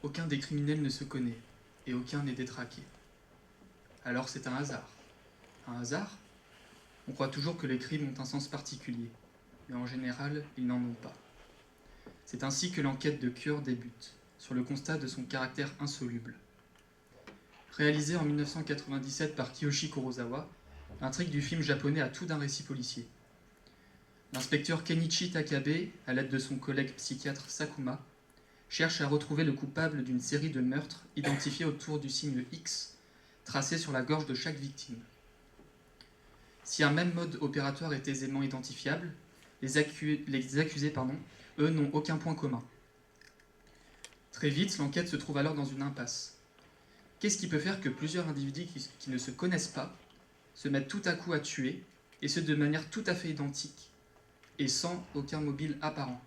aucun des criminels ne se connaît, et aucun n'est détraqué. Alors c'est un hasard. Un hasard ? On croit toujours que les crimes ont un sens particulier, mais en général, ils n'en ont pas. C'est ainsi que l'enquête de Cure débute, sur le constat de son caractère insoluble. Réalisé en 1997 par Kiyoshi Kurosawa, l'intrigue du film japonais a tout d'un récit policier. L'inspecteur Kenichi Takabe, à l'aide de son collègue psychiatre Sakuma, cherche à retrouver le coupable d'une série de meurtres identifiés autour du signe X, tracé sur la gorge de chaque victime. Si un même mode opératoire est aisément identifiable, les accusés, eux, n'ont aucun point commun. Très vite, l'enquête se trouve alors dans une impasse. Qu'est-ce qui peut faire que plusieurs individus qui ne se connaissent pas se mettent tout à coup à tuer, et ce de manière tout à fait identique, et sans aucun mobile apparent?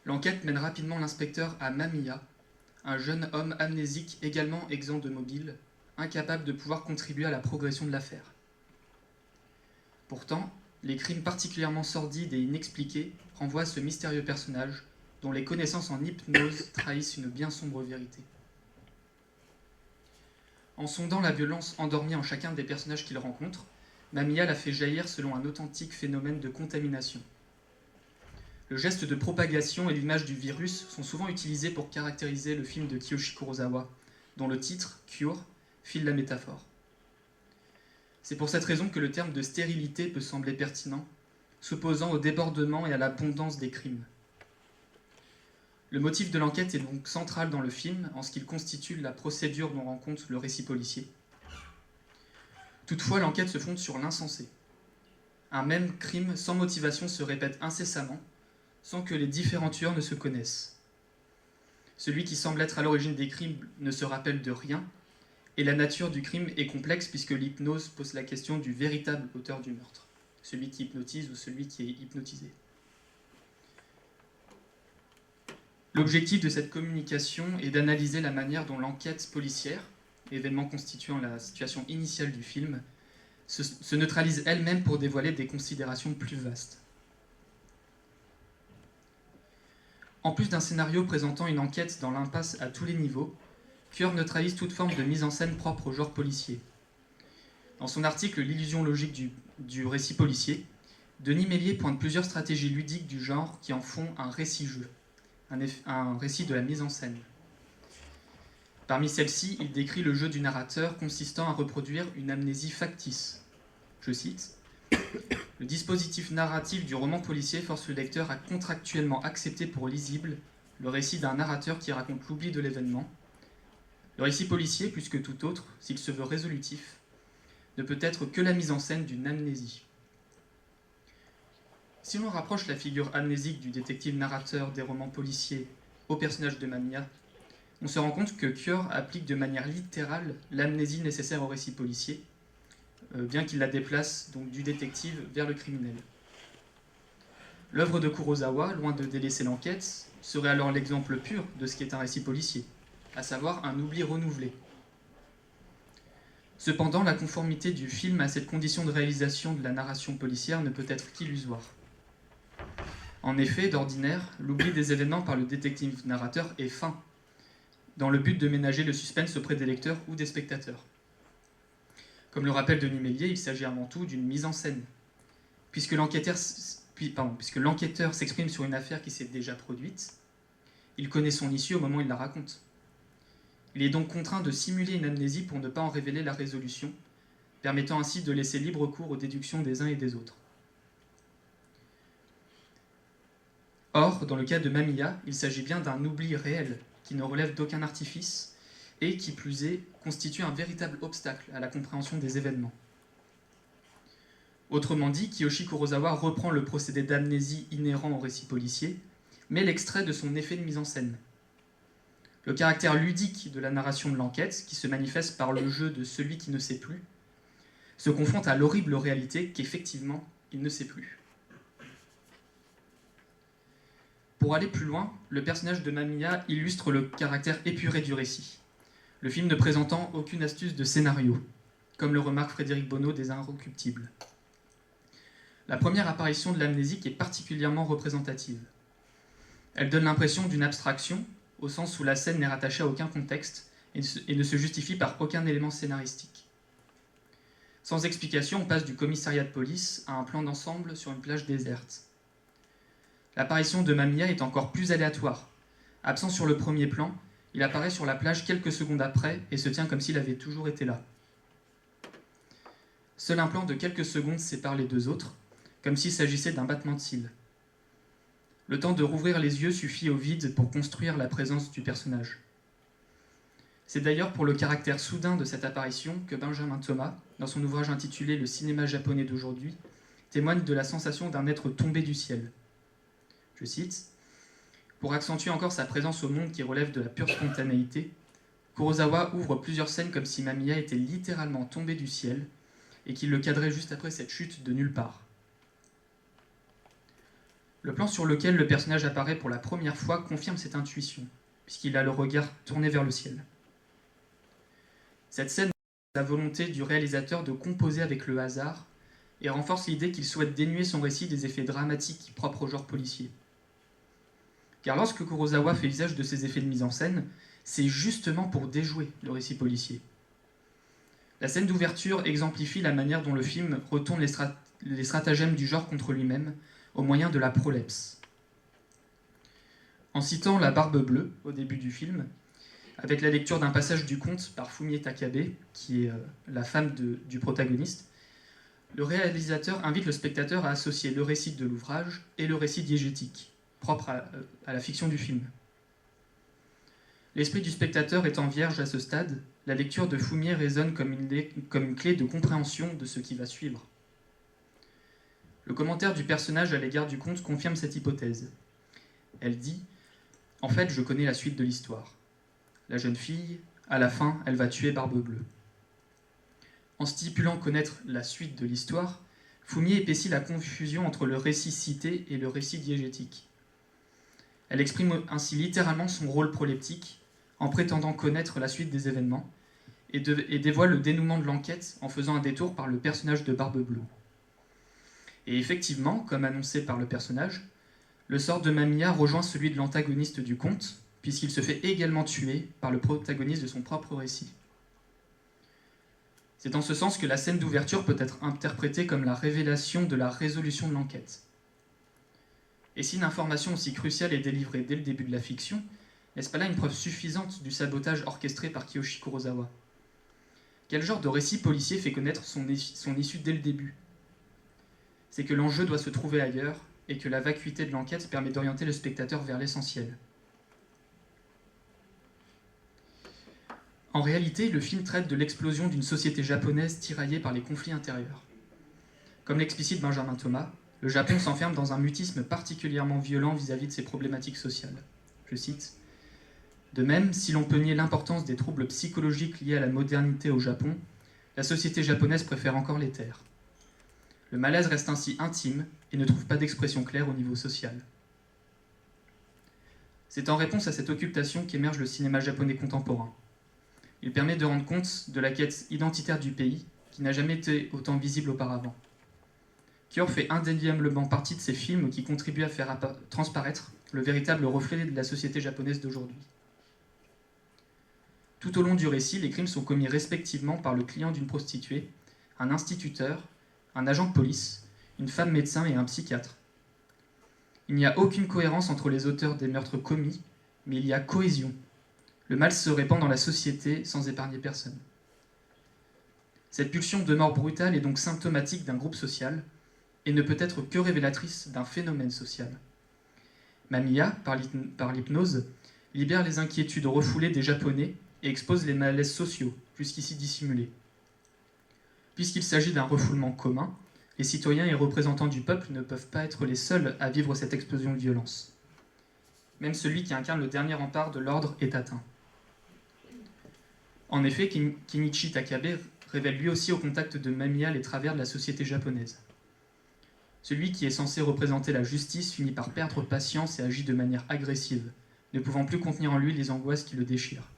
L'enquête mène rapidement l'inspecteur à Mamiya, un jeune homme amnésique également exempt de mobile, incapable de pouvoir contribuer à la progression de l'affaire. Pourtant, les crimes particulièrement sordides et inexpliqués renvoient à ce mystérieux personnage dont les connaissances en hypnose trahissent une bien sombre vérité. En sondant la violence endormie en chacun des personnages qu'il rencontre, Mamiya la fait jaillir selon un authentique phénomène de contamination. Le geste de propagation et l'image du virus sont souvent utilisés pour caractériser le film de Kiyoshi Kurosawa, dont le titre, Cure, file la métaphore. C'est pour cette raison que le terme de stérilité peut sembler pertinent, s'opposant au débordement et à l'abondance des crimes. Le motif de l'enquête est donc central dans le film, en ce qu'il constitue la procédure dont rend compte le récit policier. Toutefois, l'enquête se fonde sur l'insensé. Un même crime sans motivation se répète incessamment, sans que les différents tueurs ne se connaissent. Celui qui semble être à l'origine des crimes ne se rappelle de rien, et la nature du crime est complexe puisque l'hypnose pose la question du véritable auteur du meurtre, celui qui hypnotise ou celui qui est hypnotisé. L'objectif de cette communication est d'analyser la manière dont l'enquête policière, événement constituant la situation initiale du film, se neutralise elle-même pour dévoiler des considérations plus vastes. En plus d'un scénario présentant une enquête dans l'impasse à tous les niveaux, Cure neutralise toute forme de mise en scène propre au genre policier. Dans son article « L'illusion logique du récit policier », Denis Mélier pointe plusieurs stratégies ludiques du genre qui en font un récit-jeu, un récit de la mise en scène. Parmi celles-ci, il décrit le jeu du narrateur consistant à reproduire une amnésie factice. Je cite : « Le dispositif narratif du roman policier force le lecteur à contractuellement accepter pour lisible le récit d'un narrateur qui raconte l'oubli de l'événement. Le récit policier, plus que tout autre, s'il se veut résolutif, ne peut être que la mise en scène d'une amnésie. » Si l'on rapproche la figure amnésique du détective narrateur des romans policiers au personnage de Mamiya, on se rend compte que Cure applique de manière littérale l'amnésie nécessaire au récit policier, bien qu'il la déplace donc du détective vers le criminel. L'œuvre de Kurosawa, loin de délaisser l'enquête, serait alors l'exemple pur de ce qu'est un récit policier, à savoir un oubli renouvelé. Cependant, la conformité du film à cette condition de réalisation de la narration policière ne peut être qu'illusoire. En effet, d'ordinaire, l'oubli des événements par le détective narrateur est fin, dans le but de ménager le suspense auprès des lecteurs ou des spectateurs. Comme le rappelle Denis Mélier, il s'agit avant tout d'une mise en scène, puisque l'enquêteur s'exprime sur une affaire qui s'est déjà produite, il connaît son issue au moment où il la raconte. Il est donc contraint de simuler une amnésie pour ne pas en révéler la résolution, permettant ainsi de laisser libre cours aux déductions des uns et des autres. Or, dans le cas de Mamiya, il s'agit bien d'un oubli réel, qui ne relève d'aucun artifice, et qui plus est, constitue un véritable obstacle à la compréhension des événements. Autrement dit, Kiyoshi Kurosawa reprend le procédé d'amnésie inhérent au récit policier, mais l'extrait de son effet de mise en scène. Le caractère ludique de la narration de l'enquête, qui se manifeste par le jeu de celui qui ne sait plus, se confronte à l'horrible réalité qu'effectivement, il ne sait plus. Pour aller plus loin, le personnage de Mamiya illustre le caractère épuré du récit, le film ne présentant aucune astuce de scénario, comme le remarque Frédéric Bonneau des Inrecuptibles. La première apparition de l'amnésique est particulièrement représentative. Elle donne l'impression d'une abstraction, au sens où la scène n'est rattachée à aucun contexte et ne se justifie par aucun élément scénaristique. Sans explication, on passe du commissariat de police à un plan d'ensemble sur une plage déserte. L'apparition de Mamiya est encore plus aléatoire. Absent sur le premier plan, il apparaît sur la plage quelques secondes après et se tient comme s'il avait toujours été là. Seul un plan de quelques secondes sépare les deux autres, comme s'il s'agissait d'un battement de cils. Le temps de rouvrir les yeux suffit au vide pour construire la présence du personnage. C'est d'ailleurs pour le caractère soudain de cette apparition que Benjamin Thomas, dans son ouvrage intitulé « Le cinéma japonais d'aujourd'hui », témoigne de la sensation d'un être tombé du ciel. Je cite : « Pour accentuer encore sa présence au monde qui relève de la pure spontanéité, Kurosawa ouvre plusieurs scènes comme si Mamiya était littéralement tombé du ciel et qu'il le cadrait juste après cette chute de nulle part. » Le plan sur lequel le personnage apparaît pour la première fois confirme cette intuition, puisqu'il a le regard tourné vers le ciel. Cette scène montre la volonté du réalisateur de composer avec le hasard et renforce l'idée qu'il souhaite dénuer son récit des effets dramatiques propres au genre policier. Car lorsque Kurosawa fait usage de ces effets de mise en scène, c'est justement pour déjouer le récit policier. La scène d'ouverture exemplifie la manière dont le film retourne les stratagèmes du genre contre lui-même au moyen de la prolepse. En citant la Barbe Bleue au début du film, avec la lecture d'un passage du conte par Fumie Takabe, qui est la femme du protagoniste, le réalisateur invite le spectateur à associer le récit de l'ouvrage et le récit diégétique, propre à la fiction du film. L'esprit du spectateur étant vierge à ce stade, la lecture de Fumie résonne comme une clé de compréhension de ce qui va suivre. Le commentaire du personnage à l'égard du conte confirme cette hypothèse. Elle dit « En fait, je connais la suite de l'histoire. La jeune fille, à la fin, elle va tuer Barbe Bleue. » En stipulant connaître la suite de l'histoire, Fumie épaissit la confusion entre le récit cité et le récit diégétique. Elle exprime ainsi littéralement son rôle proleptique en prétendant connaître la suite des événements et dévoile le dénouement de l'enquête en faisant un détour par le personnage de Barbe Bleue. Et effectivement, comme annoncé par le personnage, le sort de Mamiya rejoint celui de l'antagoniste du conte, puisqu'il se fait également tuer par le protagoniste de son propre récit. C'est en ce sens que la scène d'ouverture peut être interprétée comme la révélation de la résolution de l'enquête. Et si une information aussi cruciale est délivrée dès le début de la fiction, n'est-ce pas là une preuve suffisante du sabotage orchestré par Kiyoshi Kurosawa ? Quel genre de récit policier fait connaître son issue dès le début ? C'est que l'enjeu doit se trouver ailleurs et que la vacuité de l'enquête permet d'orienter le spectateur vers l'essentiel. En réalité, le film traite de l'explosion d'une société japonaise tiraillée par les conflits intérieurs. Comme l'explicite Benjamin Thomas, le Japon s'enferme dans un mutisme particulièrement violent vis-à-vis de ses problématiques sociales. Je cite : « De même, si l'on peut nier l'importance des troubles psychologiques liés à la modernité au Japon, la société japonaise préfère encore les taire. Le malaise reste ainsi intime et ne trouve pas d'expression claire au niveau social. » C'est en réponse à cette occultation qu'émerge le cinéma japonais contemporain. Il permet de rendre compte de la quête identitaire du pays, qui n'a jamais été autant visible auparavant. Kyo fait indéniablement partie de ces films qui contribuent à faire transparaître le véritable reflet de la société japonaise d'aujourd'hui. Tout au long du récit, les crimes sont commis respectivement par le client d'une prostituée, un instituteur, un agent de police, une femme médecin et un psychiatre. Il n'y a aucune cohérence entre les auteurs des meurtres commis, mais il y a cohésion. Le mal se répand dans la société sans épargner personne. Cette pulsion de mort brutale est donc symptomatique d'un groupe social et ne peut être que révélatrice d'un phénomène social. Mamiya, par l'hypnose, libère les inquiétudes refoulées des Japonais et expose les malaises sociaux, jusqu'ici dissimulés. Puisqu'il s'agit d'un refoulement commun, les citoyens et représentants du peuple ne peuvent pas être les seuls à vivre cette explosion de violence. Même celui qui incarne le dernier rempart de l'ordre est atteint. En effet, Kenichi Takabe révèle lui aussi au contact de Mamiya les travers de la société japonaise. Celui qui est censé représenter la justice finit par perdre patience et agit de manière agressive, ne pouvant plus contenir en lui les angoisses qui le déchirent.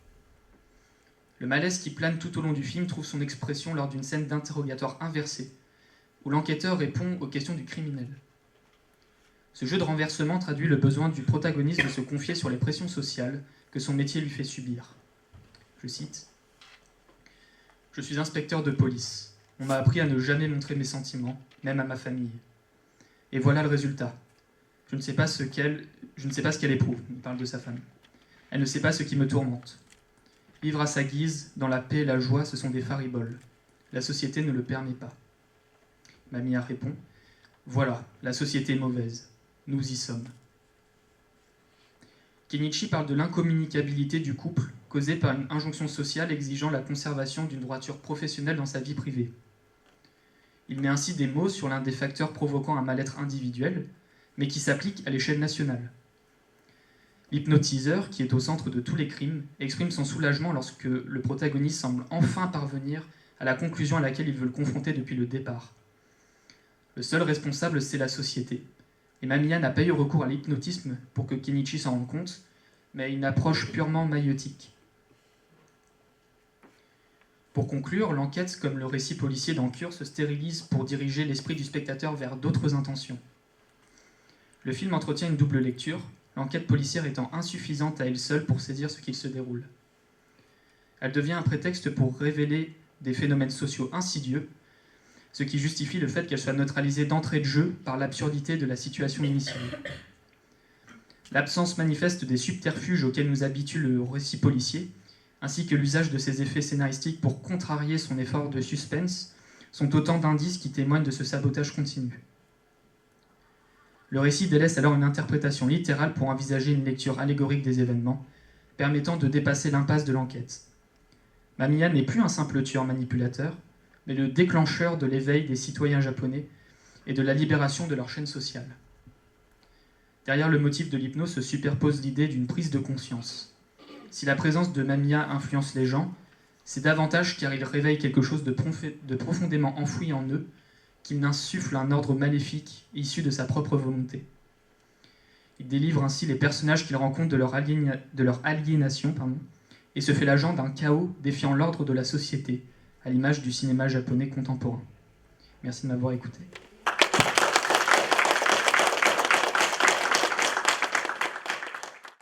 Le malaise qui plane tout au long du film trouve son expression lors d'une scène d'interrogatoire inversée, où l'enquêteur répond aux questions du criminel. Ce jeu de renversement traduit le besoin du protagoniste de se confier sur les pressions sociales que son métier lui fait subir. Je cite « Je suis inspecteur de police. On m'a appris à ne jamais montrer mes sentiments, même à ma famille. Et voilà le résultat. Je ne sais pas ce qu'elle éprouve. » Il parle de sa femme. « Elle ne sait pas ce qui me tourmente. Vivre à sa guise, dans la paix et la joie, ce sont des fariboles. La société ne le permet pas. » Mamiya répond « Voilà, la société est mauvaise. Nous y sommes. » Kenichi parle de l'incommunicabilité du couple causée par une injonction sociale exigeant la conservation d'une droiture professionnelle dans sa vie privée. Il met ainsi des mots sur l'un des facteurs provoquant un mal-être individuel, mais qui s'applique à l'échelle nationale. L'hypnotiseur, qui est au centre de tous les crimes, exprime son soulagement lorsque le protagoniste semble enfin parvenir à la conclusion à laquelle il veut le confronter depuis le départ. Le seul responsable, c'est la société. Et Mamiya n'a pas eu recours à l'hypnotisme pour que Kenichi s'en rende compte, mais à une approche purement maïotique. Pour conclure, l'enquête, comme le récit policier d'Ancure, se stérilise pour diriger l'esprit du spectateur vers d'autres intentions. Le film entretient une double lecture, l'enquête policière étant insuffisante à elle seule pour saisir ce qu'il se déroule. Elle devient un prétexte pour révéler des phénomènes sociaux insidieux, ce qui justifie le fait qu'elle soit neutralisée d'entrée de jeu par l'absurdité de la situation initiale. L'absence manifeste des subterfuges auxquels nous habitue le récit policier, ainsi que l'usage de ses effets scénaristiques pour contrarier son effort de suspense, sont autant d'indices qui témoignent de ce sabotage continu. Le récit délaisse alors une interprétation littérale pour envisager une lecture allégorique des événements, permettant de dépasser l'impasse de l'enquête. Mamiya n'est plus un simple tueur manipulateur, mais le déclencheur de l'éveil des citoyens japonais et de la libération de leur chaîne sociale. Derrière le motif de l'hypnose se superpose l'idée d'une prise de conscience. Si la présence de Mamiya influence les gens, c'est davantage car il réveille quelque chose de profondément enfoui en eux, qu'il insuffle un ordre maléfique issu de sa propre volonté. Il délivre ainsi les personnages qu'il rencontre de leur aliénation, et se fait l'agent d'un chaos défiant l'ordre de la société, à l'image du cinéma japonais contemporain. Merci de m'avoir écouté.